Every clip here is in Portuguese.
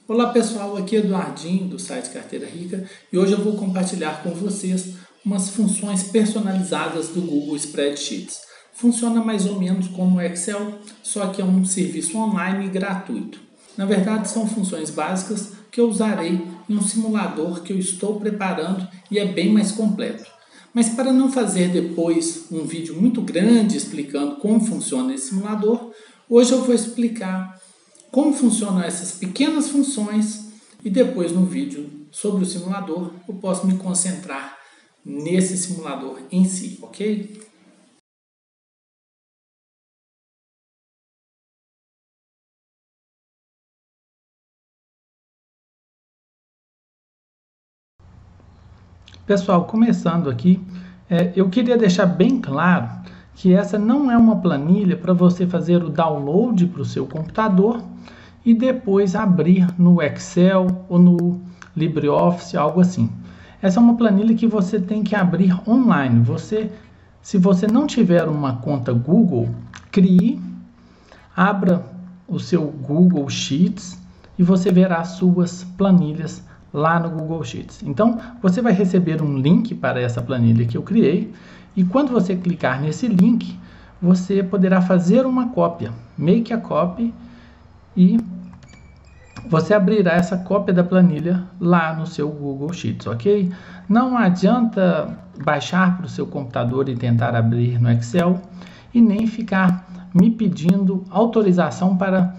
Olá pessoal, aqui é Eduardinho do site Carteira Rica e hoje eu vou compartilhar com vocês umas funções personalizadas do Google Spreadsheets. Funciona mais ou menos como o Excel, só que é um serviço online gratuito. Na verdade são funções básicas que eu usarei em um simulador que eu estou preparando e é bem mais completo. Mas para não fazer depois um vídeo muito grande explicando como funciona esse simulador, hoje eu vou explicar como funcionam essas pequenas funções e depois no vídeo sobre o simulador eu posso me concentrar nesse simulador em si, ok? Pessoal, começando aqui, eu queria deixar bem claro que essa não é uma planilha para você fazer o download para o seu computador e depois abrir no Excel ou no LibreOffice, algo assim. Essa é uma planilha que você tem que abrir online. Se você não tiver uma conta Google, crie, abra o seu Google Sheets e você verá suas planilhas lá no Google Sheets. Então, você vai receber um link para essa planilha que eu criei e quando você clicar nesse link, você poderá fazer uma cópia, make a copy, e você abrirá essa cópia da planilha lá no seu Google Sheets, ok? Não adianta baixar para o seu computador e tentar abrir no Excel e nem ficar me pedindo autorização para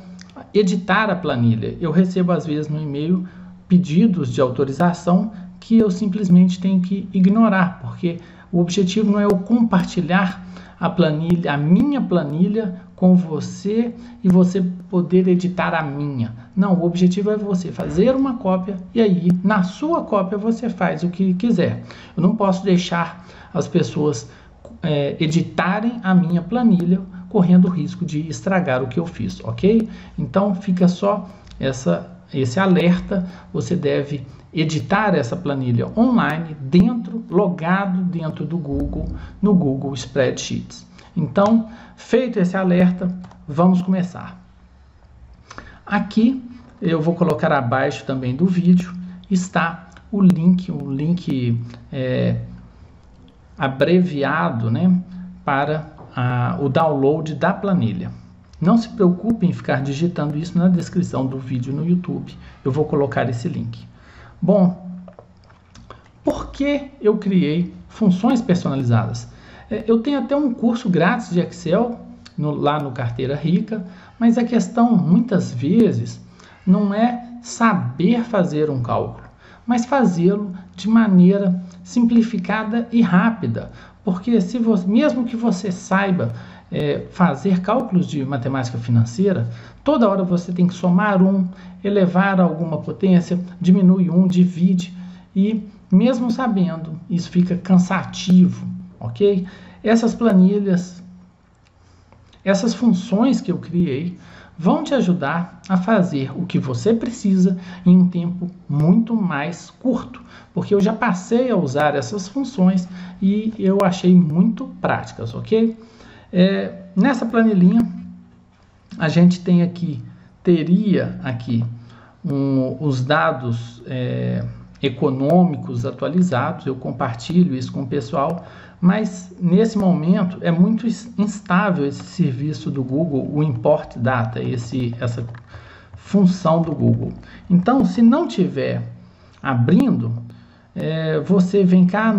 editar a planilha. Eu recebo às vezes no e-mail pedidos de autorização que eu simplesmente tenho que ignorar, porque o objetivo não é eu compartilhar a planilha, a minha planilha com você e você poder editar a minha. Não, o objetivo é você fazer uma cópia e aí na sua cópia você faz o que quiser. Eu não posso deixar as pessoas editarem a minha planilha correndo o risco de estragar o que eu fiz, ok? Então fica só esse alerta, você deve editar essa planilha online logado dentro do Google, no Google Spreadsheets. Então, feito esse alerta, vamos começar. Aqui, eu vou colocar abaixo também do vídeo, está o link abreviado, né, para o download da planilha. Não se preocupe em ficar digitando isso na descrição do vídeo no YouTube. Eu vou colocar esse link. Bom, por que eu criei funções personalizadas? Eu tenho até um curso grátis de Excel lá no Carteira Rica, mas a questão muitas vezes não é saber fazer um cálculo, mas fazê-lo de maneira simplificada e rápida. Porque mesmo que você saiba fazer cálculos de matemática financeira, toda hora você tem que somar elevar a alguma potência, diminui divide, e mesmo sabendo, isso fica cansativo, ok? Essas planilhas, essas funções que eu criei, vão te ajudar a fazer o que você precisa em um tempo muito mais curto, porque eu já passei a usar essas funções e eu achei muito práticas, ok? Nessa planilhinha a gente teria aqui os dados econômicos atualizados. Eu compartilho isso com o pessoal, mas nesse momento é muito instável esse serviço do Google, o Import Data, essa função do Google. Então, se não tiver abrindo, você vem cá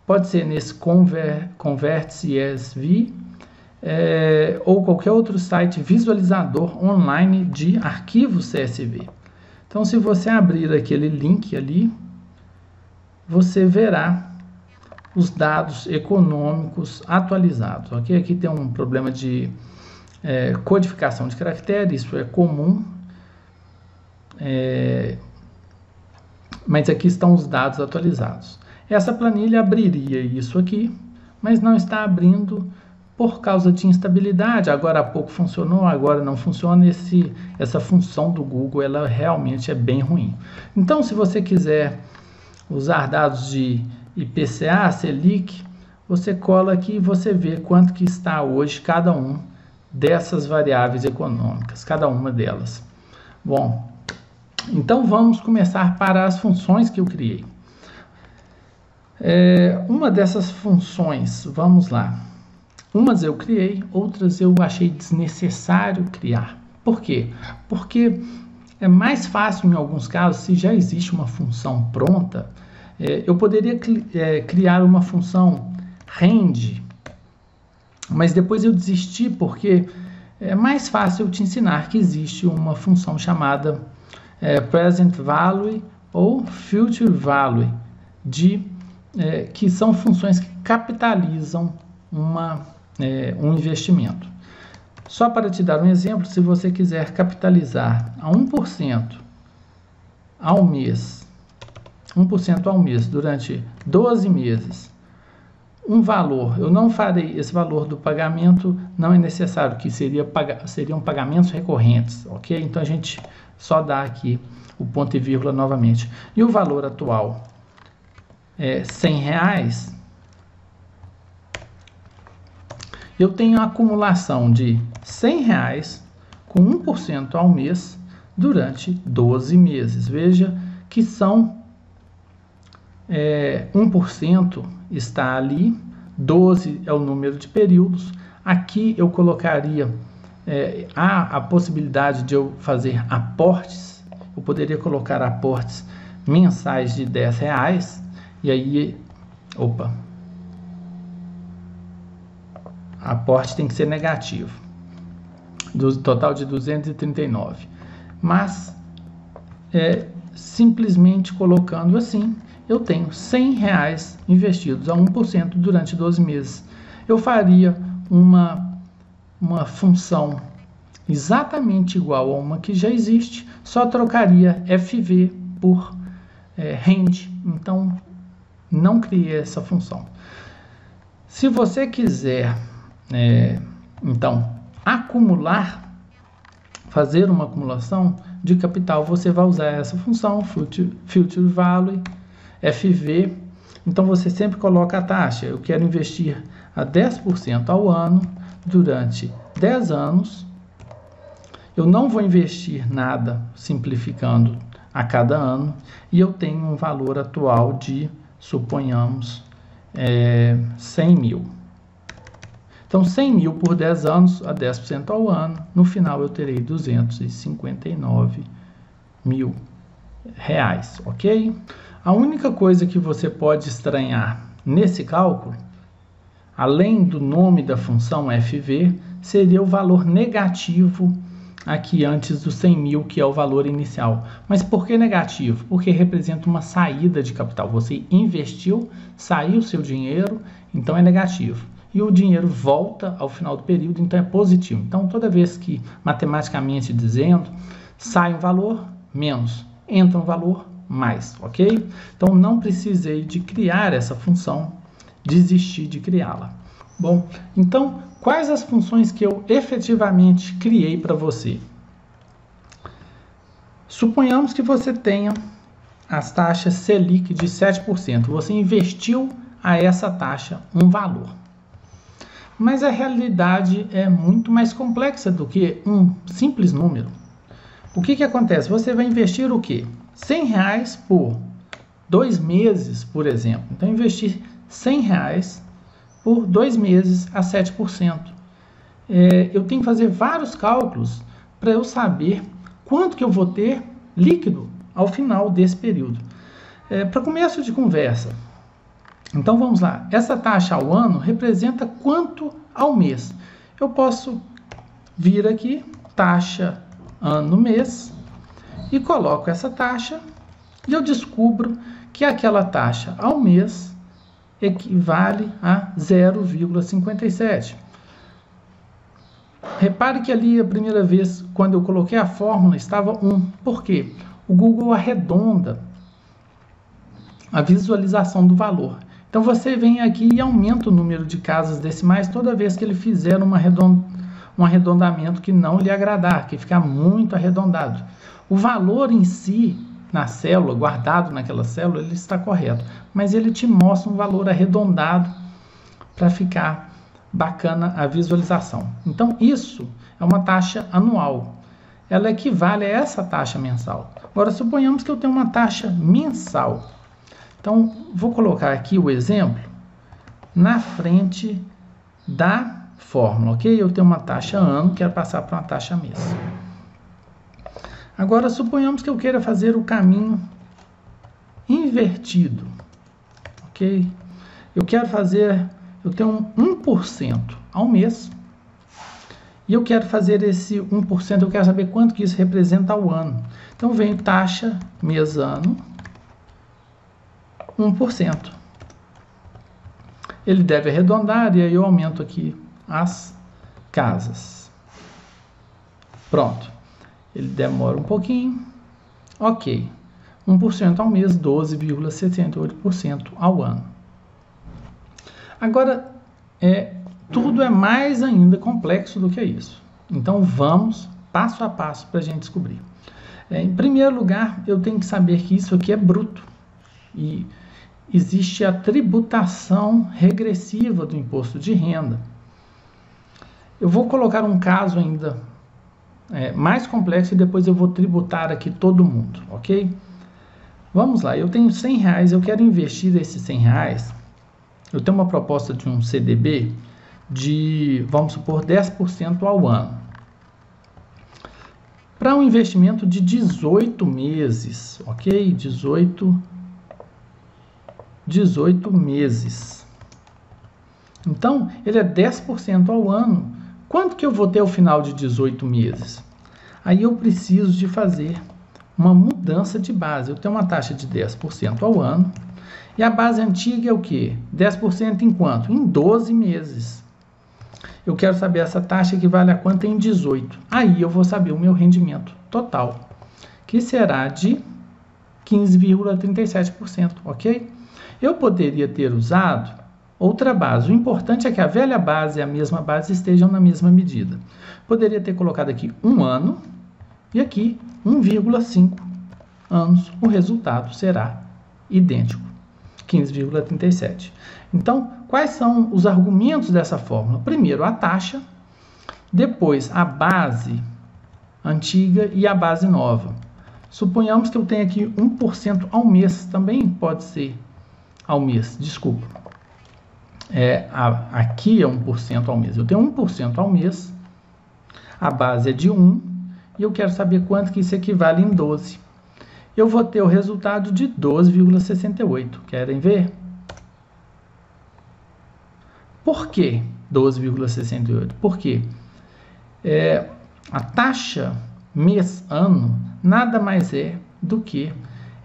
pode ser nesse Convert CSV ou qualquer outro site visualizador online de arquivos CSV. Então, se você abrir aquele link ali, você verá os dados econômicos atualizados, ok? Aqui tem um problema de codificação de caractere, isso é comum, mas aqui estão os dados atualizados. Essa planilha abriria isso aqui, mas não está abrindo por causa de instabilidade. Agora há pouco funcionou, agora não funciona. Essa função do Google, ela realmente é bem ruim. Então, se você quiser usar dados de IPCA, Selic, você cola aqui e você vê quanto que está hoje cada um dessas variáveis econômicas, cada uma delas. Bom, então vamos começar para as funções que eu criei. Uma dessas funções, vamos lá. Umas eu criei, outras eu achei desnecessário criar. Por quê? Porque é mais fácil em alguns casos, se já existe uma função pronta, eu poderia criar uma função rend, mas depois eu desisti porque é mais fácil eu te ensinar que existe uma função chamada present value ou future value, que são funções que capitalizam um investimento. Só para te dar um exemplo, se você quiser capitalizar a 1% ao mês, 1% ao mês durante 12 meses, um valor, eu não farei esse valor do pagamento, não é necessário, que seriam pagamentos recorrentes, ok? Então a gente só dá aqui o ponto e vírgula novamente. E o valor atual é R$100, eu tenho a acumulação de R$100 com 1% ao mês durante 12 meses. Veja que são 1% está ali, 12 é o número de períodos. Aqui eu colocaria a possibilidade de eu fazer aportes. Eu poderia colocar aportes mensais de R$10 e aí, aporte tem que ser negativo, do total de 239. Mas simplesmente colocando assim, eu tenho R$100 investidos a 1% durante 12 meses. Eu faria uma função exatamente igual a uma que já existe, só trocaria FV por rend. Então, não criei essa função. Se você quiser, então, fazer uma acumulação de capital, você vai usar essa função, future value, FV. Então você sempre coloca a taxa. Eu quero investir a 10% ao ano durante 10 anos. Eu não vou investir nada, simplificando, a cada ano. E eu tenho um valor atual de, suponhamos, 100 mil. Então 100 mil por 10 anos a 10% ao ano. No final eu terei 259 mil reais, ok? A única coisa que você pode estranhar nesse cálculo, além do nome da função FV, seria o valor negativo aqui antes dos 100 mil, que é o valor inicial. Mas por que negativo? Porque representa uma saída de capital. Você investiu, saiu o seu dinheiro, então é negativo. E o dinheiro volta ao final do período, então é positivo. Então toda vez que, matematicamente dizendo, sai um valor, menos, entra um valor, mais, ok? Então não precisei de criar essa função, desisti de criá-la. Bom, então quais as funções que eu efetivamente criei para você? Suponhamos que você tenha as taxas Selic de 7%. Você investiu a essa taxa um valor. Mas a realidade é muito mais complexa do que um simples número. O que acontece? Você vai investir o quê? R$100 por 2 meses, por exemplo. Então, investir R$100 por 2 meses a 7%. Eu tenho que fazer vários cálculos para eu saber quanto que eu vou ter líquido ao final desse período. Para começo de conversa, então vamos lá. Essa taxa ao ano representa quanto ao mês? Eu posso vir aqui, taxa ano-mês, e coloco essa taxa e eu descubro que aquela taxa ao mês equivale a 0,57. Repare que ali a primeira vez, quando eu coloquei a fórmula, estava 1. Por quê? O Google arredonda a visualização do valor. Então você vem aqui e aumenta o número de casas decimais toda vez que ele fizer um arredondamento que não lhe agradar, que ficar muito arredondado. O valor em si, na célula, guardado naquela célula, ele está correto, mas ele te mostra um valor arredondado para ficar bacana a visualização. Então isso é uma taxa anual. ela equivale a essa taxa mensal. Agora, suponhamos que eu tenho uma taxa mensal. Então, vou colocar aqui o exemplo na frente da fórmula, ok? Eu tenho uma taxa ano, quero passar para uma taxa mês. Agora, suponhamos que eu queira fazer o caminho invertido, ok? Eu tenho 1% ao mês, e eu quero fazer esse 1%, eu quero saber quanto que isso representa ao ano. Então, vem taxa mês-ano, 1%. Ele deve arredondar, e aí eu aumento aqui as casas. Pronto. Ele demora um pouquinho. Ok. 1% ao mês, 12,68% ao ano. Agora, tudo é mais ainda complexo do que isso. Então, vamos passo a passo para a gente descobrir. Em primeiro lugar, eu tenho que saber que isso aqui é bruto. E existe a tributação regressiva do imposto de renda. Eu vou colocar um caso ainda mais complexo e depois eu vou tributar aqui todo mundo, ok? Vamos lá, eu tenho R$100, eu quero investir esses R$100. Eu tenho uma proposta de um CDB de, vamos supor, 10% ao ano. Para um investimento de 18 meses, ok? 18 meses. Então, ele é 10% ao ano. Quanto que eu vou ter ao final de 18 meses? Aí eu preciso de fazer uma mudança de base. Eu tenho uma taxa de 10% ao ano. E a base antiga é o quê? 10% em quanto? Em 12 meses. Eu quero saber essa taxa equivale a quanto em 18. Aí eu vou saber o meu rendimento total, que será de 15,37%, ok? Eu poderia ter usado outra base. O importante é que a velha base e a mesma base estejam na mesma medida. Poderia ter colocado aqui 1 ano e aqui 1,5 anos. O resultado será idêntico, 15,37. Então, quais são os argumentos dessa fórmula? Primeiro, a taxa, depois a base antiga e a base nova. Suponhamos que eu tenha aqui 1% ao mês, também pode ser ao mês, desculpa. Aqui é 1% ao mês. Eu tenho 1% ao mês, a base é de 1, e eu quero saber quanto que isso equivale em 12. Eu vou ter o resultado de 12,68. Querem ver? Por que 12,68? Porque a taxa mês-ano nada mais é do que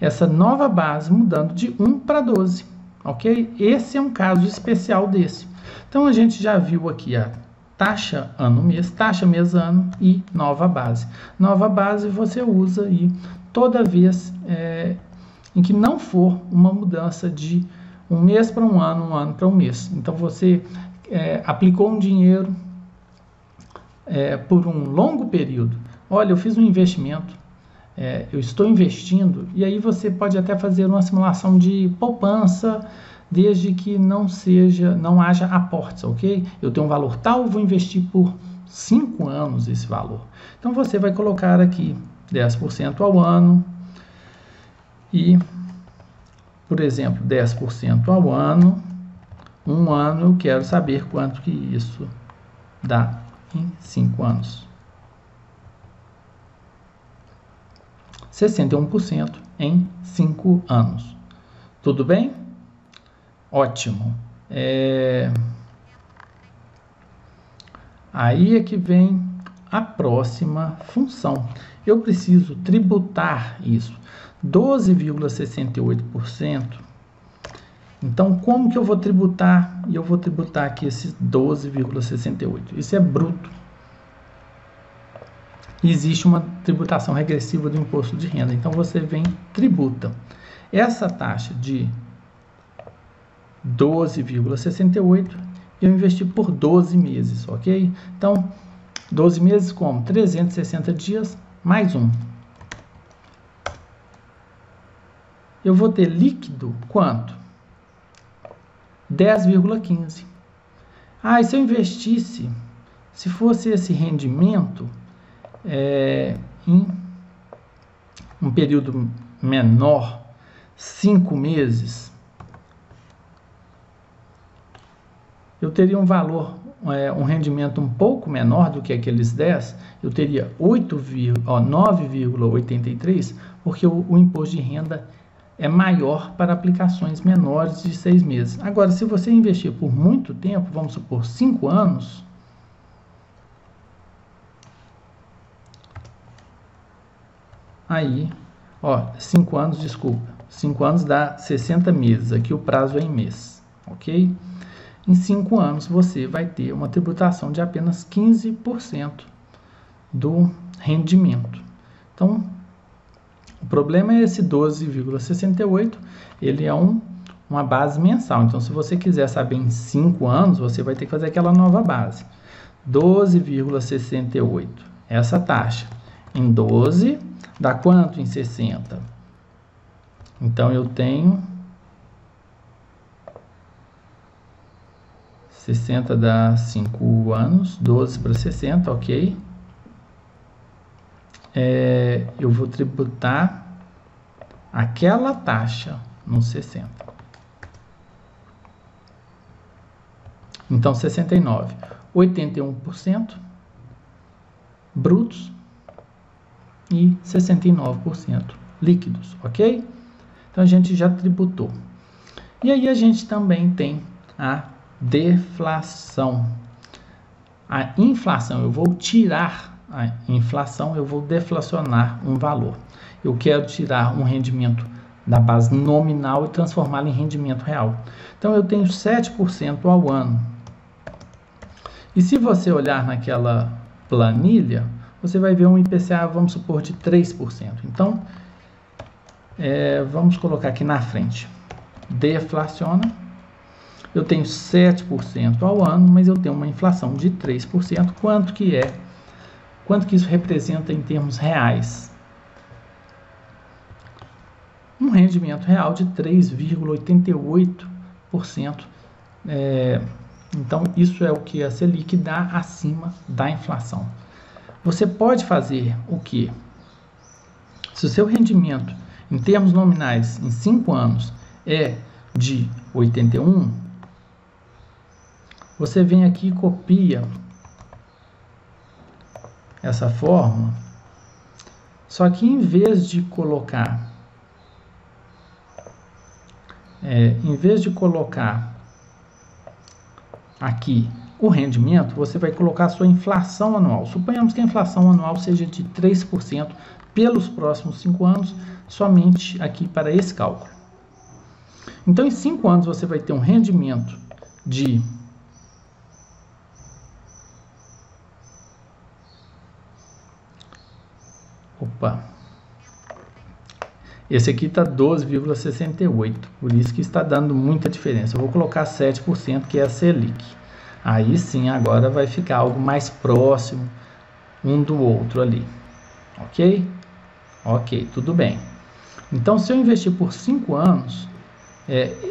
essa nova base mudando de 1 para 12. Ok? Esse é um caso especial desse. Então, a gente já viu aqui a taxa ano-mês, taxa mês-ano e nova base. Nova base você usa aí toda vez em que não for uma mudança de um mês para um ano para um mês. Então, você aplicou um dinheiro por um longo período. Olha, eu fiz um investimento, eu estou investindo, e aí você pode até fazer uma simulação de poupança, desde que não haja aportes, ok? Eu tenho um valor tal, vou investir por 5 anos esse valor. Então, você vai colocar aqui 10% ao ano e, por exemplo, 10% ao ano, um ano eu quero saber quanto que isso dá em 5 anos. 61% em 5 anos. Tudo bem? Ótimo. Aí é que vem a próxima função. Eu preciso tributar isso. 12,68%. Então, como que eu vou tributar? Eu vou tributar aqui esses 12,68%. Isso é bruto. Existe uma tributação regressiva do imposto de renda. Então, você vem tributa. Essa taxa de 12,68 eu investi por 12 meses, ok? Então, 12 meses como? 360 dias mais 1. Eu vou ter líquido quanto? 10,15. E se eu investisse, se fosse esse rendimento, em um período menor, 5 meses, eu teria um valor, um rendimento um pouco menor do que aqueles 10, eu teria 9,83, porque o imposto de renda é maior para aplicações menores de 6 meses. Agora, se você investir por muito tempo, vamos supor 5 anos, aí, 5 anos, desculpa, 5 anos dá 60 meses, aqui o prazo é em mês, ok? Em 5 anos você vai ter uma tributação de apenas 15% do rendimento. Então, o problema é esse 12,68, ele é uma base mensal. Então, se você quiser saber em 5 anos, você vai ter que fazer aquela nova base. 12,68, essa taxa. Em 12, dá quanto em 60? Então, eu tenho 60 dá 5 anos, 12 para 60, ok? Eu vou tributar aquela taxa nos 60. Então, 69, 81% brutos e 69% líquidos, ok? Então, a gente já tributou. E aí, a gente também tem a deflação. A inflação, eu vou tirar a inflação, eu vou deflacionar um valor. Eu quero tirar um rendimento da base nominal e transformá-lo em rendimento real. Então, eu tenho 7% ao ano. E se você olhar naquela planilha, você vai ver um IPCA, vamos supor, de 3%. Então, vamos colocar aqui na frente. Deflaciona. Eu tenho 7% ao ano, mas eu tenho uma inflação de 3%. Quanto que é? Quanto que isso representa em termos reais? Um rendimento real de 3,88%. Então, isso é o que a Selic dá acima da inflação. Você pode fazer o quê? Se o seu rendimento, em termos nominais, em 5 anos, é de 81, você vem aqui e copia essa fórmula, só que em vez de colocar aqui o rendimento, você vai colocar a sua inflação anual. Suponhamos que a inflação anual seja de 3% pelos próximos 5 anos, somente aqui para esse cálculo. Então, em 5 anos, você vai ter um rendimento de esse aqui está 12,68, por isso que está dando muita diferença. Eu vou colocar 7%, que é a Selic. Aí sim, agora vai ficar algo mais próximo um do outro ali. Ok? Ok, tudo bem. Então, se eu investir por 5 anos,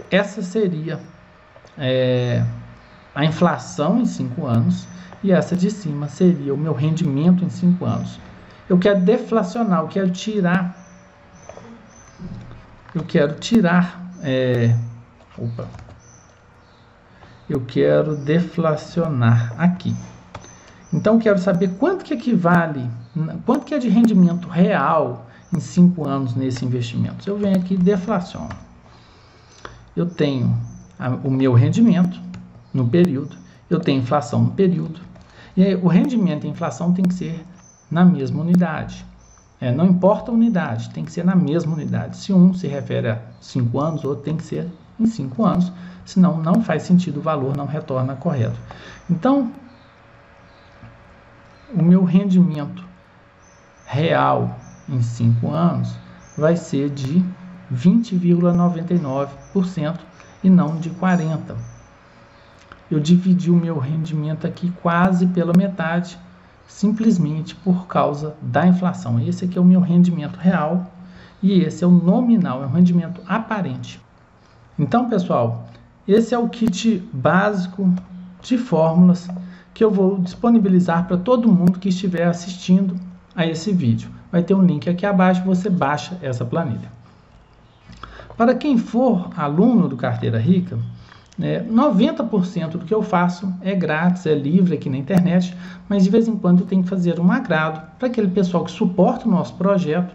essa seria a inflação em 5 anos, e essa de cima seria o meu rendimento em 5 anos. Eu quero deflacionar, eu quero deflacionar aqui. Então, eu quero saber quanto que equivale, quanto que é de rendimento real em 5 anos nesse investimento. Eu venho aqui e deflaciono. Eu tenho o meu rendimento no período, eu tenho inflação no período, e aí o rendimento e a inflação tem que ser na mesma unidade. Não importa a unidade, tem que ser na mesma unidade. Se um se refere a 5 anos, o outro tem que ser em 5 anos, senão não faz sentido, o valor não retorna correto. Então, o meu rendimento real em 5 anos vai ser de 20,99% e não de 40%. Eu dividi o meu rendimento aqui quase pela metade, simplesmente por causa da inflação. Esse aqui é o meu rendimento real e esse é o nominal, é um rendimento aparente. Então, pessoal, esse é o kit básico de fórmulas que eu vou disponibilizar para todo mundo que estiver assistindo a esse vídeo. vai ter um link aqui abaixo, você baixa essa planilha. Para quem for aluno do Carteira Rica, 90% do que eu faço é grátis, é livre aqui na internet, mas de vez em quando eu tenho que fazer um agrado para aquele pessoal que suporta o nosso projeto.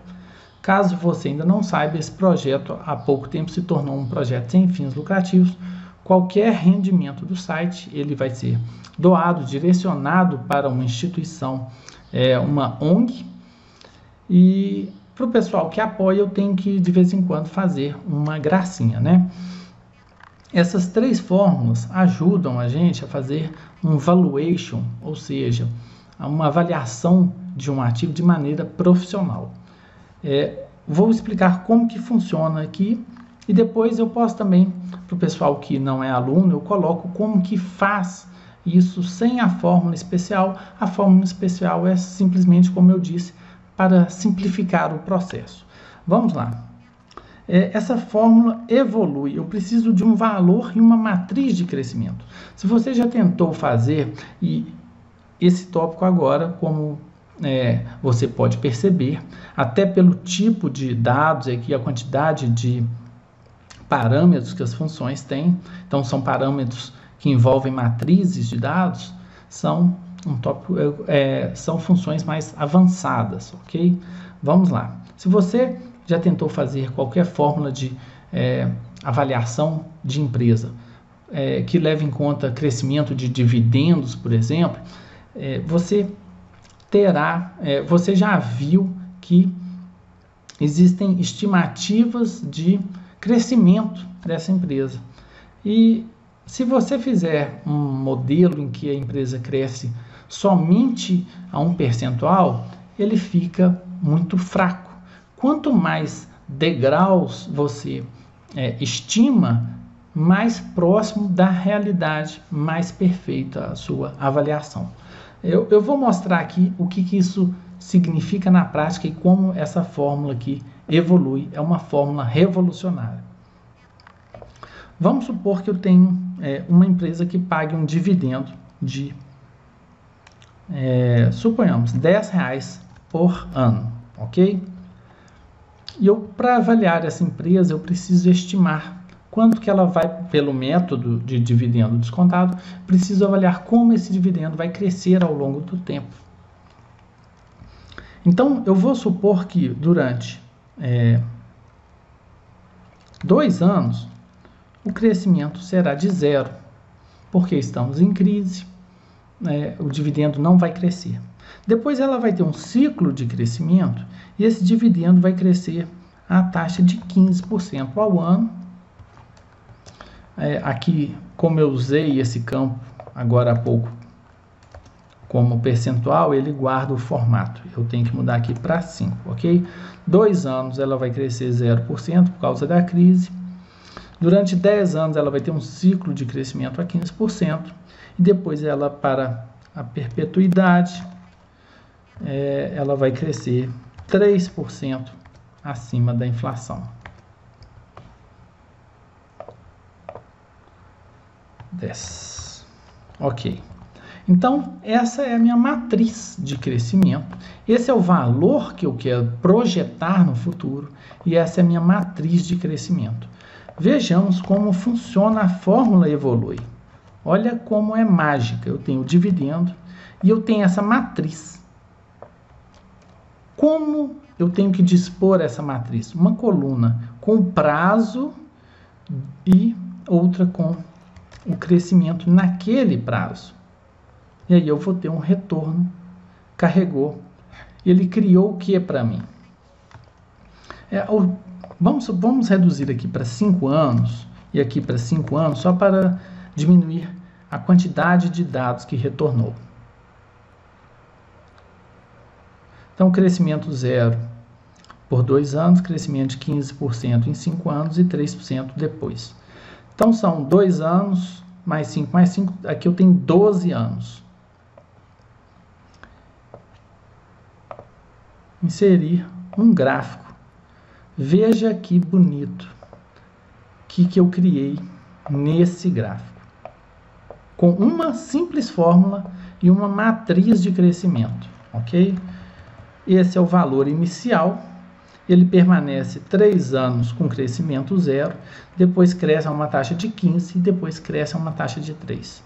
Caso você ainda não saiba, esse projeto há pouco tempo se tornou um projeto sem fins lucrativos. Qualquer rendimento do site, ele vai ser doado, direcionado para uma instituição, uma ONG, e para o pessoal que apoia eu tenho que de vez em quando fazer uma gracinha, né? Essas 3 fórmulas ajudam a gente a fazer um valuation, ou seja, uma avaliação de um ativo de maneira profissional. Vou explicar como que funciona aqui e depois eu posso também, para o pessoal que não é aluno, eu coloco como que faz isso sem a fórmula especial. A fórmula especial é simplesmente, como eu disse, para simplificar o processo. Vamos lá. Essa fórmula evolui. Eu preciso de um valor e uma matriz de crescimento. Se você já tentou fazer, e esse tópico agora, como você pode perceber, até pelo tipo de dados aqui, a quantidade de parâmetros que as funções têm, então são parâmetros que envolvem matrizes de dados, são são funções mais avançadas, ok? Vamos lá. Se você já tentou fazer qualquer fórmula de avaliação de empresa que leve em conta crescimento de dividendos, por exemplo, você já viu que existem estimativas de crescimento dessa empresa. E se você fizer um modelo em que a empresa cresce somente a um percentual, ele fica muito fraco. Quanto mais degraus você estima, mais próximo da realidade, mais perfeita a sua avaliação. Eu vou mostrar aqui o que isso significa na prática e como essa fórmula aqui evolui. É uma fórmula revolucionária. Vamos supor que eu tenho uma empresa que pague um dividendo de, suponhamos, R$10 por ano, ok? E para avaliar essa empresa, eu preciso estimar quanto que ela vai, pelo método de dividendo descontado, preciso avaliar como esse dividendo vai crescer ao longo do tempo. Então, eu vou supor que durante 2 anos, o crescimento será de 0, porque estamos em crise, o dividendo não vai crescer. Depois ela vai ter um ciclo de crescimento e esse dividendo vai crescer a taxa de 15% ao ano. Aqui, como eu usei esse campo agora há pouco como percentual, ele guarda o formato. Eu tenho que mudar aqui para 5, ok? 2 anos ela vai crescer 0% por causa da crise. Durante 10 anos ela vai ter um ciclo de crescimento a 15%. E depois ela, para a perpetuidade, ela vai crescer 3% acima da inflação. 10. Ok. Então, essa é a minha matriz de crescimento. Esse é o valor que eu quero projetar no futuro. E essa é a minha matriz de crescimento. Vejamos como funciona a fórmula evolui. Olha como é mágica. Eu tenho o dividendo e eu tenho essa matriz. Como eu tenho que dispor essa matriz? Uma coluna com o prazo e outra com o crescimento naquele prazo. E aí eu vou ter um retorno. Carregou. Ele criou o que para mim? Vamos reduzir aqui para 5 anos e aqui para 5 anos, só para diminuir a quantidade de dados que retornou. Então, crescimento 0 por 2 anos, crescimento de 15% em 5 anos e 3% depois. Então, são 2 anos mais 5, aqui eu tenho 12 anos. Inserir um gráfico. Veja que bonito que eu criei nesse gráfico. Com uma simples fórmula e uma matriz de crescimento, ok? esse é o valor inicial, ele permanece 3 anos com crescimento zero, depois cresce a uma taxa de 15 e depois cresce a uma taxa de 3.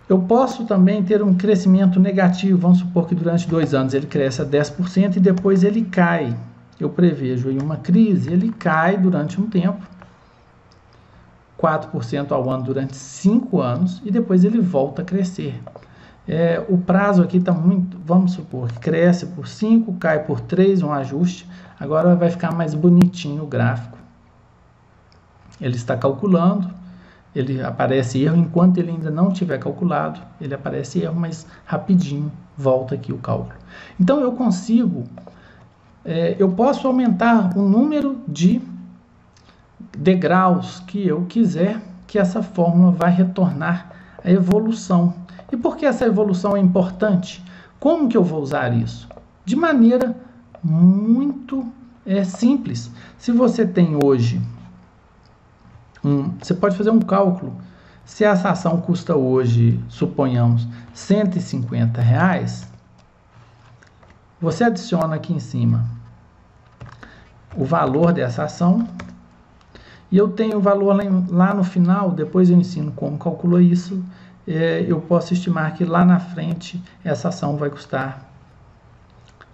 Eu posso também ter um crescimento negativo, vamos supor que durante 2 anos ele cresce a 10% e depois ele cai. Eu prevejo aí uma crise, ele cai durante um tempo, 4% ao ano durante 5 anos e depois ele volta a crescer. O prazo aqui está muito, vamos supor, cresce por 5, cai por 3, um ajuste. Agora vai ficar mais bonitinho o gráfico. Ele está calculando, ele aparece erro, enquanto ele ainda não tiver calculado, ele aparece erro, mas rapidinho volta aqui o cálculo. Então eu consigo, eu posso aumentar o número de degraus que eu quiser, que essa fórmula vai retornar a evolução. E por que essa evolução é importante? Como que eu vou usar isso? De maneira muito simples. Se você tem hoje, você pode fazer um cálculo. Se essa ação custa hoje, suponhamos, R$150, você adiciona aqui em cima o valor dessa ação. E eu tenho o valor lá no final, depois eu ensino como calcula isso. Eu posso estimar que lá na frente essa ação vai custar,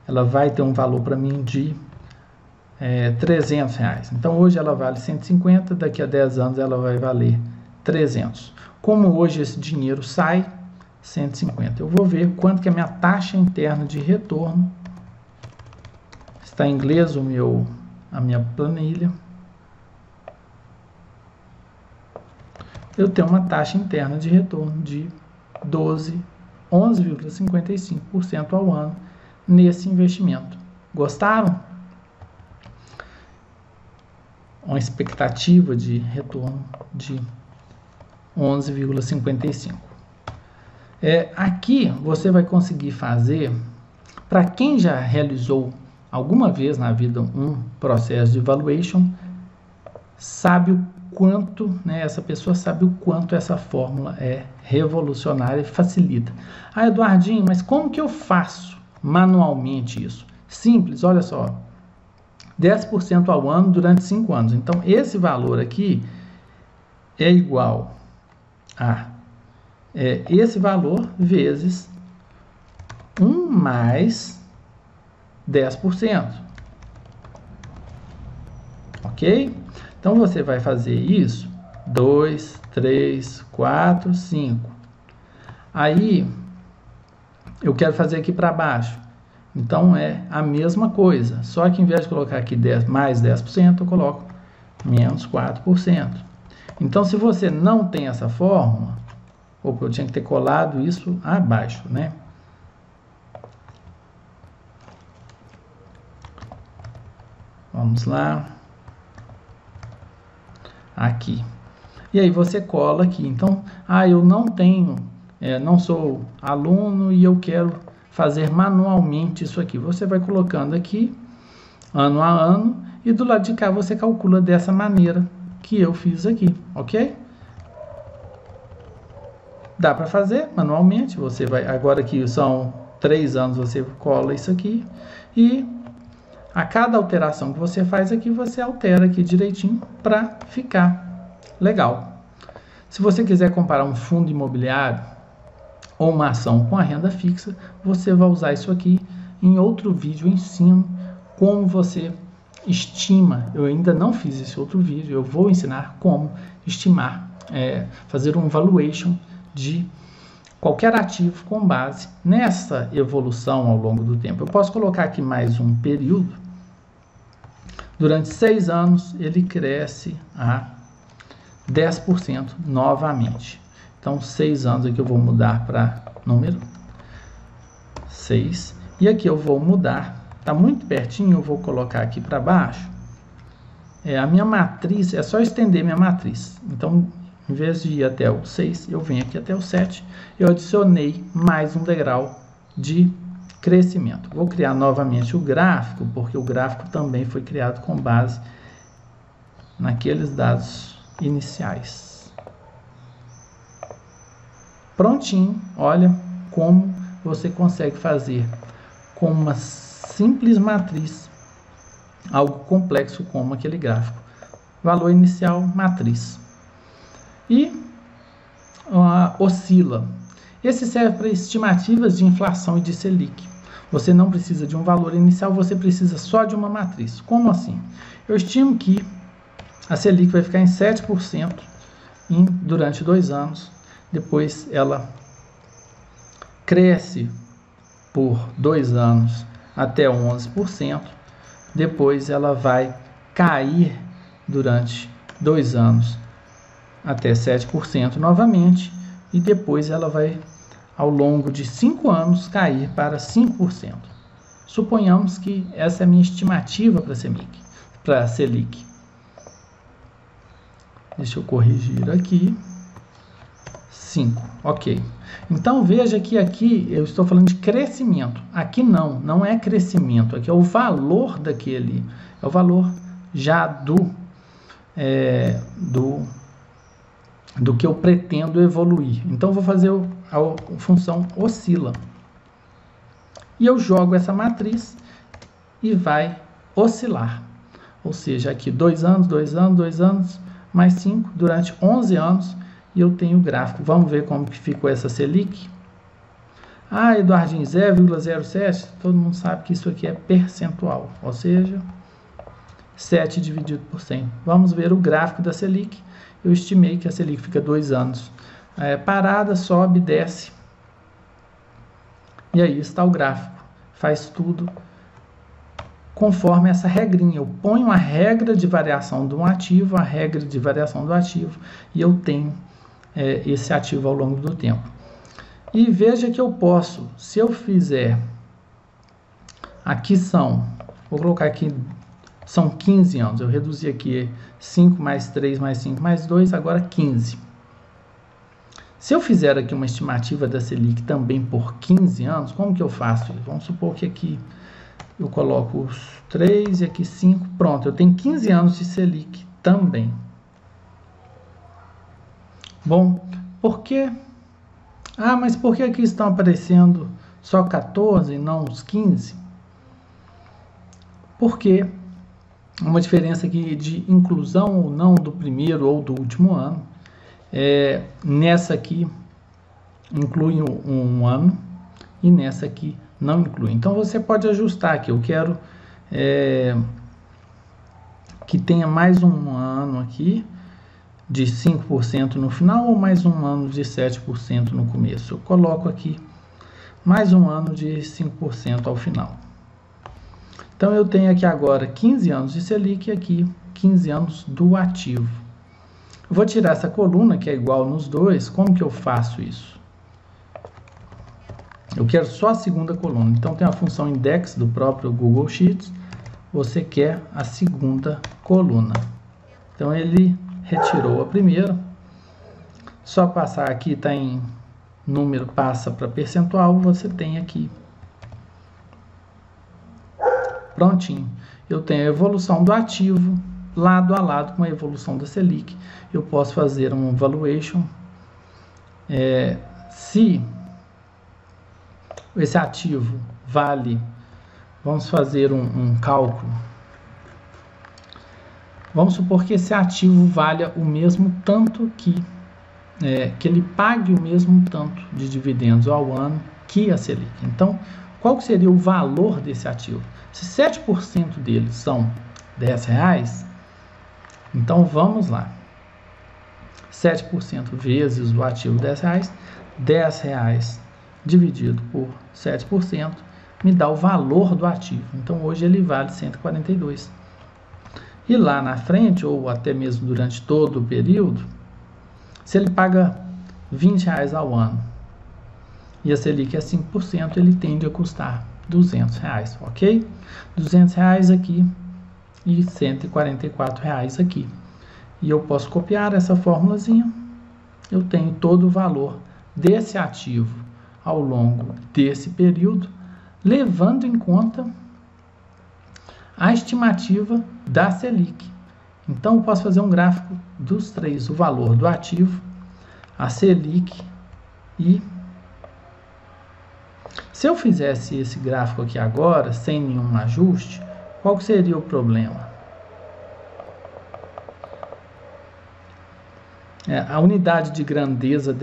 ela vai ter um valor para mim de R$300. Então hoje ela vale 150, daqui a 10 anos ela vai valer 300. Como hoje esse dinheiro sai 150, eu vou ver quanto que é a minha taxa interna de retorno. Está em inglês a minha planilha. Eu tenho uma taxa interna de retorno de 11,55% ao ano nesse investimento. Gostaram? Uma expectativa de retorno de 11,55%. Aqui você vai conseguir fazer, para quem já realizou alguma vez na vida um processo de valuation, sabe o quanto, essa pessoa sabe o quanto essa fórmula é revolucionária e facilita. Eduardinho, mas como que eu faço manualmente isso? Simples, olha só, 10% ao ano durante 5 anos. Então, esse valor aqui é igual a esse valor vezes 1 mais 10%. Ok? Então, você vai fazer isso, 2, 3, 4, 5. Aí, eu quero fazer aqui para baixo. Então, é a mesma coisa. Só que, em vez de colocar aqui mais 10%, eu coloco menos 4%. Então, se você não tem essa fórmula, eu tinha que ter colado isso abaixo, né? Vamos lá. Aqui. E aí você cola aqui. Então, eu não tenho, não sou aluno e eu quero fazer manualmente isso aqui. Você vai colocando aqui, ano a ano, e do lado de cá você calcula dessa maneira que eu fiz aqui, ok? Dá para fazer manualmente. Você vai, agora que são 3 anos, você cola isso aqui e a cada alteração que você faz aqui, você altera aqui direitinho para ficar legal. Se você quiser comparar um fundo imobiliário ou uma ação com a renda fixa, você vai usar isso aqui. Em outro vídeo eu ensino como você estima. Eu ainda não fiz esse outro vídeo, eu vou ensinar como estimar, fazer um valuation de qualquer ativo com base nessa evolução ao longo do tempo. Eu posso colocar aqui mais um período. Durante 6 anos, ele cresce a 10% novamente. Então, 6 anos aqui eu vou mudar para número 6. E aqui eu vou mudar, está muito pertinho, eu vou colocar aqui para baixo. A minha matriz, é só estender minha matriz. Então, em vez de ir até o 6, eu venho aqui até o 7. Eu adicionei mais um degrau de crescimento. Vou criar novamente o gráfico, porque o gráfico também foi criado com base naqueles dados iniciais. Prontinho. Olha como você consegue fazer com uma simples matriz, algo complexo como aquele gráfico. Valor inicial, matriz. E oscila. Esse serve para estimativas de inflação e de Selic. Você não precisa de um valor inicial, você precisa só de uma matriz. Como assim? Eu estimo que a Selic vai ficar em 7% durante 2 anos. Depois ela cresce por 2 anos até 11%. Depois ela vai cair durante 2 anos até 7% novamente. E depois ela vai, ao longo de 5 anos, cair para 5%. Suponhamos que essa é a minha estimativa para a Selic. Deixa eu corrigir aqui. 5, ok. Então veja que aqui eu estou falando de crescimento. Aqui não é crescimento. Aqui é o valor daquele, é o valor já do que eu pretendo evoluir. Então, vou fazer a função oscila. E eu jogo essa matriz e vai oscilar. Ou seja, aqui 2 anos, 2 anos, 2 anos, mais 5, durante 11 anos, e eu tenho o gráfico. Vamos ver como que ficou essa Selic. Eduardinho, 0,07, todo mundo sabe que isso aqui é percentual, ou seja, 7 dividido por 100. Vamos ver o gráfico da Selic. Eu estimei que a Selic fica 2 anos parada, sobe, desce. E aí está o gráfico. Faz tudo conforme essa regrinha. Eu ponho a regra de variação de um ativo, a regra de variação do ativo, e eu tenho esse ativo ao longo do tempo. E veja que eu posso, se eu fizer, aqui vou colocar aqui, são 15 anos, eu reduzi aqui 5 mais 3 mais 5 mais 2, agora 15. Se eu fizer aqui uma estimativa da Selic também por 15 anos, como que eu faço? Vamos supor que aqui eu coloco os 3 e aqui 5, pronto, eu tenho 15 anos de Selic também. Bom, por que? Mas por que aqui estão aparecendo só 14 e não os 15? Porque uma diferença aqui de inclusão ou não do primeiro ou do último ano. Nessa aqui inclui um ano e nessa aqui não inclui. Então você pode ajustar aqui. Eu quero que tenha mais um ano aqui de 5% no final ou mais um ano de 7% no começo. Eu coloco aqui mais um ano de 5% ao final. Então, eu tenho aqui agora 15 anos de Selic e aqui 15 anos do ativo. Eu vou tirar essa coluna, que é igual nos dois. Como que eu faço isso? Eu quero só a segunda coluna. Então, tem a função index do próprio Google Sheets. Você quer a segunda coluna. Então, ele retirou a primeira. Só passar aqui, está em número, passa para percentual. Você tem aqui. Prontinho. Eu tenho a evolução do ativo lado a lado com a evolução da Selic. Eu posso fazer um valuation. Se esse ativo vale, vamos fazer um cálculo. Vamos supor que esse ativo valha o mesmo tanto que ele pague o mesmo tanto de dividendos ao ano que a Selic. Então, qual seria o valor desse ativo? Se 7% deles são R$10, então vamos lá. 7% vezes o ativo R$10, R$10 dividido por 7% me dá o valor do ativo. Então hoje ele vale 142. E lá na frente, ou até mesmo durante todo o período, se ele paga R$20 ao ano e a Selic é 5%, ele tende a custar R$200, ok? R$200 aqui e R$144 aqui. E eu posso copiar essa formulazinha. Eu tenho todo o valor desse ativo ao longo desse período, levando em conta a estimativa da Selic. Então, eu posso fazer um gráfico dos três: o valor do ativo, a Selic e Se eu fizesse esse gráfico aqui agora, sem nenhum ajuste, qual que seria o problema? A unidade de grandeza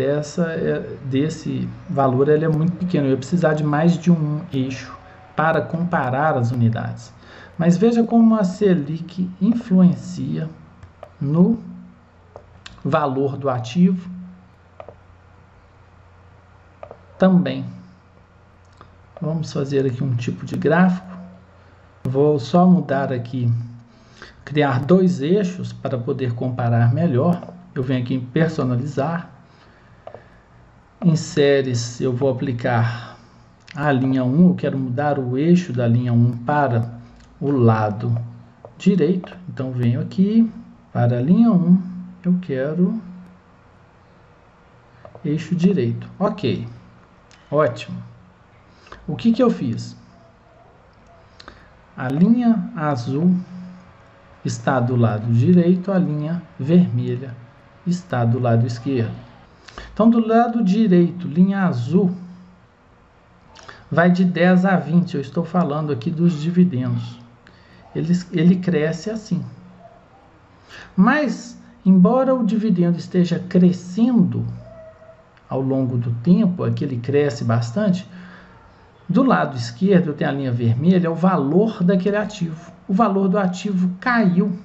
desse valor é muito pequena. Eu ia precisar de mais de um eixo para comparar as unidades. Mas veja como a Selic influencia no valor do ativo também. Vamos fazer aqui um tipo de gráfico. Vou só mudar aqui, criar dois eixos para poder comparar melhor. Eu venho aqui em personalizar. Em séries eu vou aplicar a linha 1. Eu quero mudar o eixo da linha 1 para o lado direito. Então venho aqui para a linha 1. Eu quero eixo direito. Ok. Ótimo. O que eu fiz? A linha azul está do lado direito, a linha vermelha está do lado esquerdo. Então, do lado direito, linha azul, vai de 10 a 20. Eu estou falando aqui dos dividendos. Ele cresce assim. Mas, embora o dividendo esteja crescendo ao longo do tempo, aqui ele cresce bastante, do lado esquerdo eu tenho a linha vermelha, é o valor daquele ativo. O valor do ativo caiu.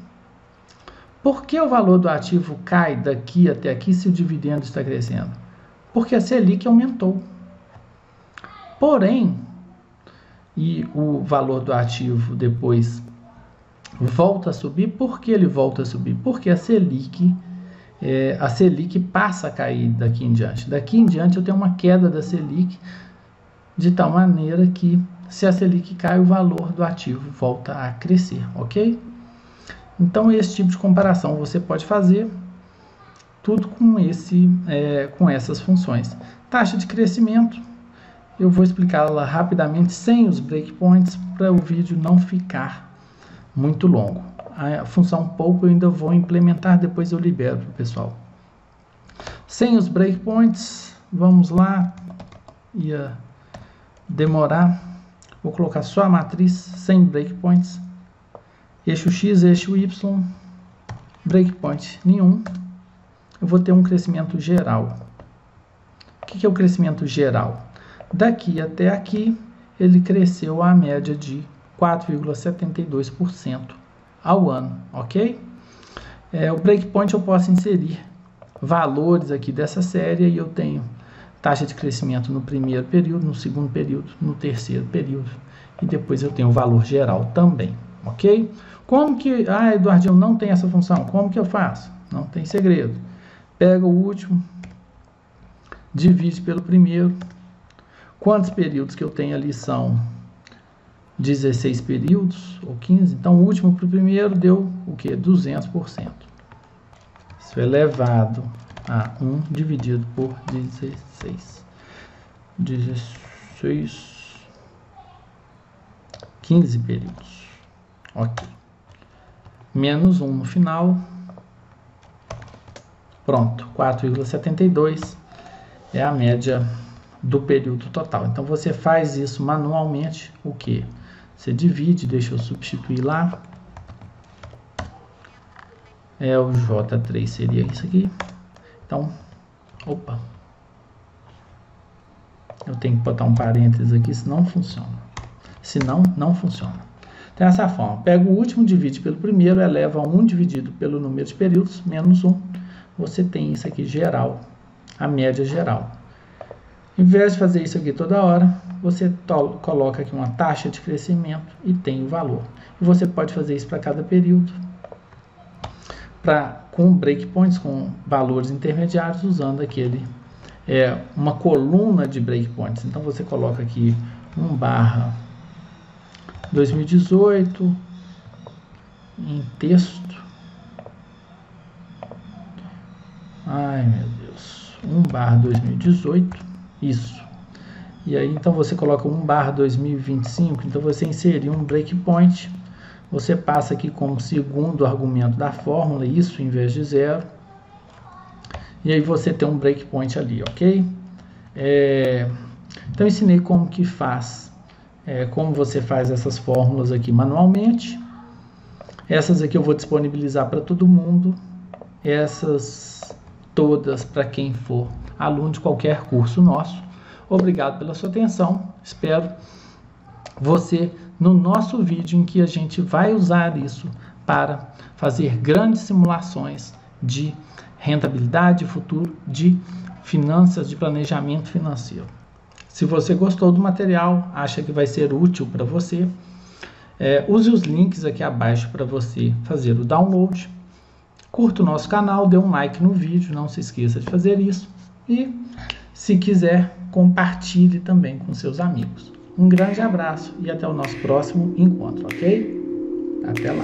Por que o valor do ativo cai daqui até aqui se o dividendo está crescendo? Porque a Selic aumentou. Porém, e o valor do ativo depois volta a subir. Por que ele volta a subir? Porque a Selic passa a cair daqui em diante. Daqui em diante eu tenho uma queda da Selic, de tal maneira que se a Selic cai, o valor do ativo volta a crescer, ok? Então, esse tipo de comparação você pode fazer tudo com essas funções. Taxa de crescimento, eu vou explicá-la rapidamente, sem os breakpoints, para o vídeo não ficar muito longo. A função pouco eu ainda vou implementar, depois eu libero para o pessoal. Sem os breakpoints, vamos lá, ia demorar. Vou colocar só a matriz sem breakpoints. Eixo X, eixo Y, breakpoint nenhum. Eu vou ter um crescimento geral. O que é o crescimento geral? Daqui até aqui, ele cresceu a média de 4,72% ao ano, ok? O breakpoint eu posso inserir valores aqui dessa série e eu tenho taxa de crescimento no primeiro período, no segundo período, no terceiro período e depois eu tenho o valor geral também, ok? Como que, Eduardinho, não tem essa função? Como que eu faço? Não tem segredo. Pega o último, divide pelo primeiro. Quantos períodos que eu tenho ali são 16 períodos ou 15? Então, o último para o primeiro deu o quê? 200%. Isso é elevado a 1 dividido por 16. 15 períodos. Ok. Menos 1 no final. Pronto. 4,72 é a média do período total. Então, você faz isso manualmente. O que? Você divide, deixa eu substituir lá. O J3 seria isso aqui. Então, opa. Eu tenho que botar um parênteses aqui, senão funciona. Senão, não funciona. Então, dessa forma, pega o último, divide pelo primeiro, eleva a 1 dividido pelo número de períodos, menos 1. Você tem isso aqui geral, a média geral. Em vez de fazer isso aqui toda hora, você coloca aqui uma taxa de crescimento e tem o valor. E você pode fazer isso para cada período, com breakpoints, com valores intermediários, usando uma coluna de breakpoints. Então, você coloca aqui 1/2018 em texto. Ai, meu Deus. 1/2018. Isso. E aí, então, você coloca 1/2025. Então, você inseriu um breakpoint. Você passa aqui como segundo argumento da fórmula, isso em vez de 0. E aí você tem um breakpoint ali, ok? Então, ensinei como que faz, como você faz essas fórmulas aqui manualmente. Essas aqui eu vou disponibilizar para todo mundo. Essas todas para quem for aluno de qualquer curso nosso. Obrigado pela sua atenção. Espero você no nosso vídeo em que a gente vai usar isso para fazer grandes simulações de rentabilidade futuro, de finanças, de planejamento financeiro. Se você gostou do material, acha que vai ser útil para você, use os links aqui abaixo para você fazer o download. Curta o nosso canal, dê um like no vídeo, não se esqueça de fazer isso. E, se quiser, compartilhe também com seus amigos. Um grande abraço e até o nosso próximo encontro, ok? Até lá!